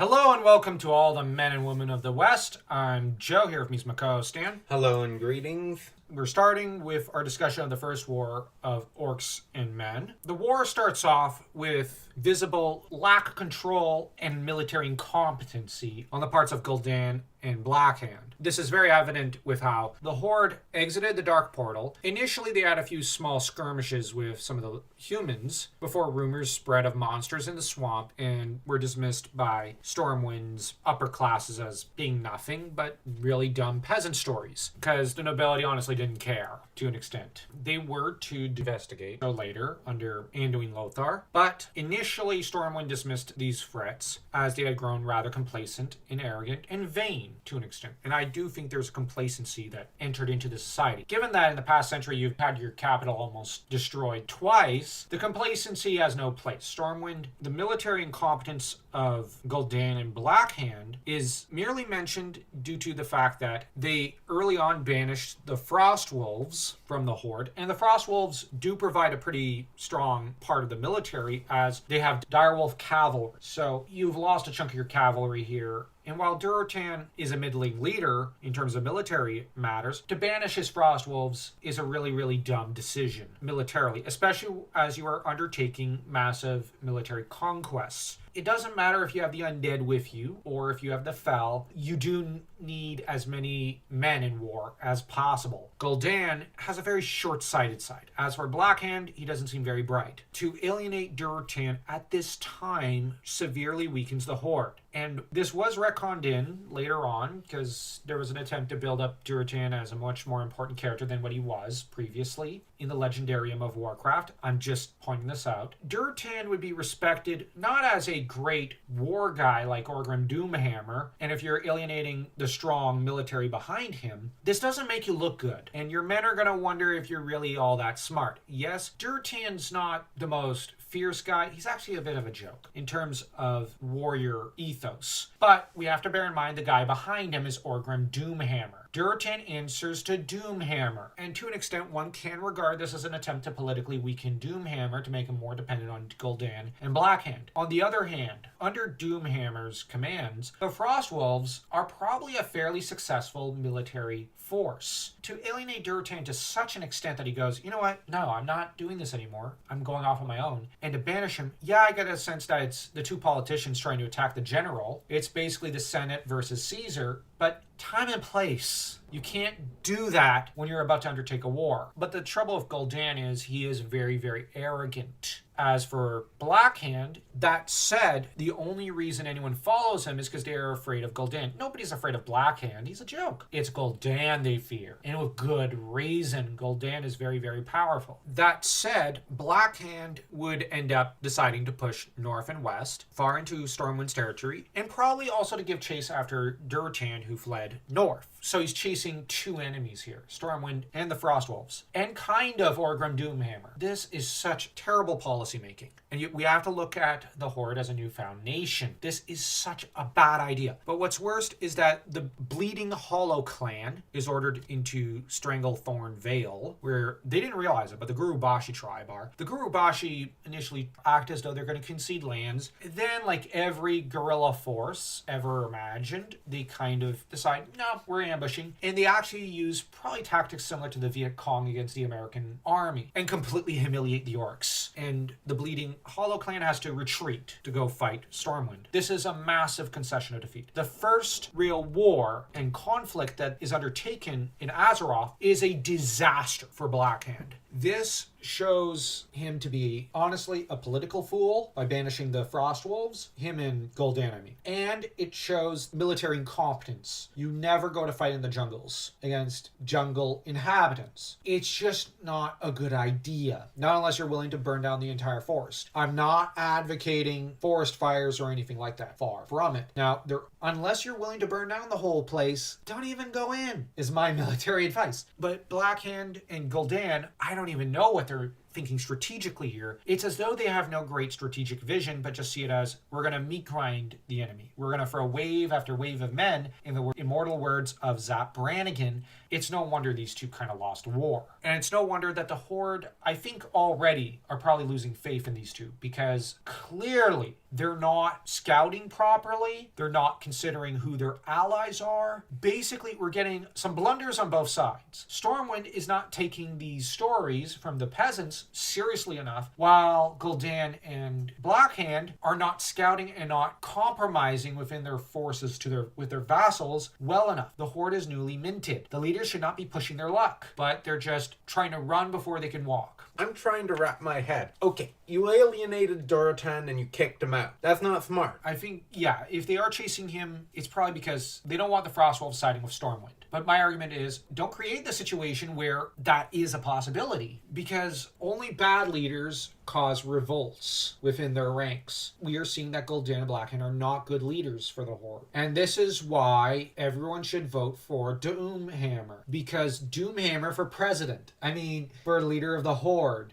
Hello and welcome to all the men and women of the West. I'm Joe here with me, my co-host Stan. Hello and greetings. We're starting with our discussion of the First War of Orcs and Men. The war starts off with visible lack of control and military incompetency on the parts of Gul'Dan and Blackhand. This is very evident with how the Horde exited the Dark Portal. Initially, they had a few small skirmishes with some of the humans before rumors spread of monsters in the swamp and were dismissed by Stormwind's upper classes as being nothing but really dumb peasant stories, because the nobility honestly didn't care to an extent. They were to investigate later under Anduin Lothar, but initially Stormwind dismissed these threats as they had grown rather complacent and arrogant and vain to an extent. And I do think there's a complacency that entered into the society. Given that in the past century you've had your capital almost destroyed twice, the complacency has no place. Stormwind, the military incompetence of Gul'Dan and Blackhand is merely mentioned due to the fact that they early on banished the Frost Wolves from the Horde, and the Frost Wolves do provide a pretty strong part of the military as they have direwolf cavalry. So you've lost a chunk of your cavalry here. And while Durotan is a middling leader in terms of military matters, to banish his Frost Wolves is a really, really dumb decision militarily, especially as you are undertaking massive military conquests. It doesn't matter if you have the undead with you or if you have the fell. You do need as many men in war as possible. Gul'Dan has a very short-sighted side. As for Blackhand, he doesn't seem very bright. To alienate Durotan at this time severely weakens the Horde. And this was retconned in later on because there was an attempt to build up Durotan as a much more important character than what he was previously in the Legendarium of Warcraft. I'm just pointing this out. Durotan would be respected not as a great war guy like Orgrim Doomhammer, and if you're alienating the strong military behind him, this doesn't make you look good, and your men are going to wonder if you're really all that smart. Yes, Durotan's not the most fierce guy. He's actually a bit of a joke in terms of warrior ethos. But we have to bear in mind the guy behind him is Orgrim Doomhammer. Durotan answers to Doomhammer, and to an extent one can regard this as an attempt to politically weaken Doomhammer to make him more dependent on Gul'Dan and Blackhand. On the other hand, under Doomhammer's commands, the Frostwolves are probably a fairly successful military force. To alienate Durotan to such an extent that he goes, you know what, no, I'm not doing this anymore, I'm going off on my own, and to banish him, yeah, I get a sense that it's the two politicians trying to attack the general. It's basically the Senate versus Caesar, but time and place. You can't do that when you're about to undertake a war. But the trouble with Gul'Dan is he is very, very arrogant. As for Blackhand, that said, the only reason anyone follows him is because they are afraid of Gul'Dan. Nobody's afraid of Blackhand. He's a joke. It's Gul'Dan they fear. And with good reason. Gul'Dan is very, very powerful. That said, Blackhand would end up deciding to push north and west, far into Stormwind's territory, and probably also to give chase after Durotan, who fled north. So he's chasing two enemies here, Stormwind and the Frostwolves, and kind of Orgrim Doomhammer. This is such terrible policy making. And we have to look at the Horde as a newfound nation. This is such a bad idea. But what's worst is that the Bleeding Hollow clan is ordered into Stranglethorn Vale, where they didn't realize it, but the Gurubashi tribe are. The Gurubashi initially act as though they're going to concede lands. Then, like every guerrilla force ever imagined, they kind of decide, no, we're ambushing. And they actually use probably tactics similar to the Viet Cong against the American army and completely humiliate the orcs. And the Bleeding Hollow clan has to retreat to go fight Stormwind. This is a massive concession of defeat. The first real war and conflict that is undertaken in Azeroth is a disaster for Blackhand. This shows him to be, honestly, a political fool by banishing the Frostwolves, him and Gul'Dan, I mean. And it shows military incompetence. You never go to fight in the jungles against jungle inhabitants. It's just not a good idea. Not unless you're willing to burn down the entire forest. I'm not advocating forest fires or anything like that. Far from it. Now, unless you're willing to burn down the whole place, don't even go in, is my military advice. But Blackhand and Gul'Dan, I don't even know what they're thinking strategically here. It's as though they have no great strategic vision, but just see it as, we're going to meat grind the enemy. We're going to throw wave after wave of men. In the immortal words of Zap Brannigan, it's no wonder these two kind of lost war. And it's no wonder that the Horde, I think already, are probably losing faith in these two, because clearly they're not scouting properly. They're not considering who their allies are. Basically, we're getting some blunders on both sides. Stormwind is not taking these stories from the peasants seriously enough, while Gul'dan and Blackhand are not scouting and not compromising within their forces with their vassals well enough. The Horde is newly minted. The leaders should not be pushing their luck, but they're just trying to run before they can walk. I'm trying to wrap my head. Okay, you alienated Dorotan and you kicked him out. That's not smart. I think, yeah, if they are chasing him, it's probably because they don't want the Frostwolves siding with Stormwind. But my argument is, don't create the situation where that is a possibility, because only bad leaders cause revolts within their ranks. We are seeing that Gul'dan and Blackhand are not good leaders for the Horde. And this is why everyone should vote for Doomhammer, because Doomhammer for president. I mean, for leader of the Horde.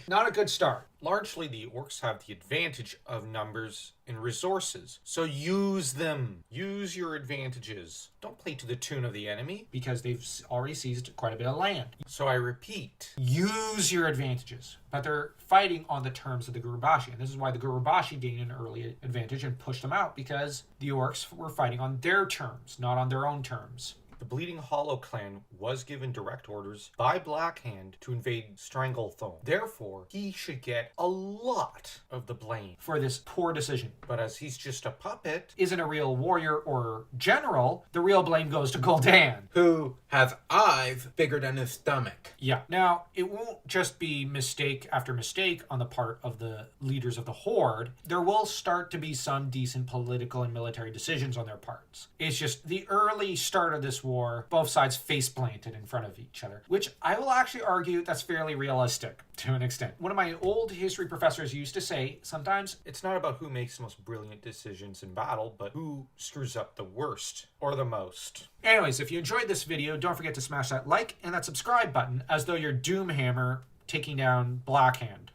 Not a good start. Largely, the orcs have the advantage of numbers and resources, so use them. Use your advantages. Don't play to the tune of the enemy, because they've already seized quite a bit of land. So I repeat, use your advantages. But they're fighting on the terms of the Gurubashi, and this is why the Gurubashi gained an early advantage and pushed them out, because the orcs were fighting on their terms, not on their own terms. the Bleeding Hollow clan was given direct orders by Blackhand to invade Stranglethorn. Therefore, he should get a lot of the blame for this poor decision. But as he's just a puppet, isn't a real warrior or general, the real blame goes to Gul'Dan, who has eyes bigger than his stomach. Yeah. Now, it won't just be mistake after mistake on the part of the leaders of the Horde. There will start to be some decent political and military decisions on their parts. It's just the early start of this war, both sides face planted in front of each other, which I will actually argue that's fairly realistic to an extent. One of my old history professors used to say, sometimes it's not about who makes the most brilliant decisions in battle, but who screws up the worst or the most. Anyways, if you enjoyed this video, don't forget to smash that like and that subscribe button, as though you're Doomhammer taking down Blackhand.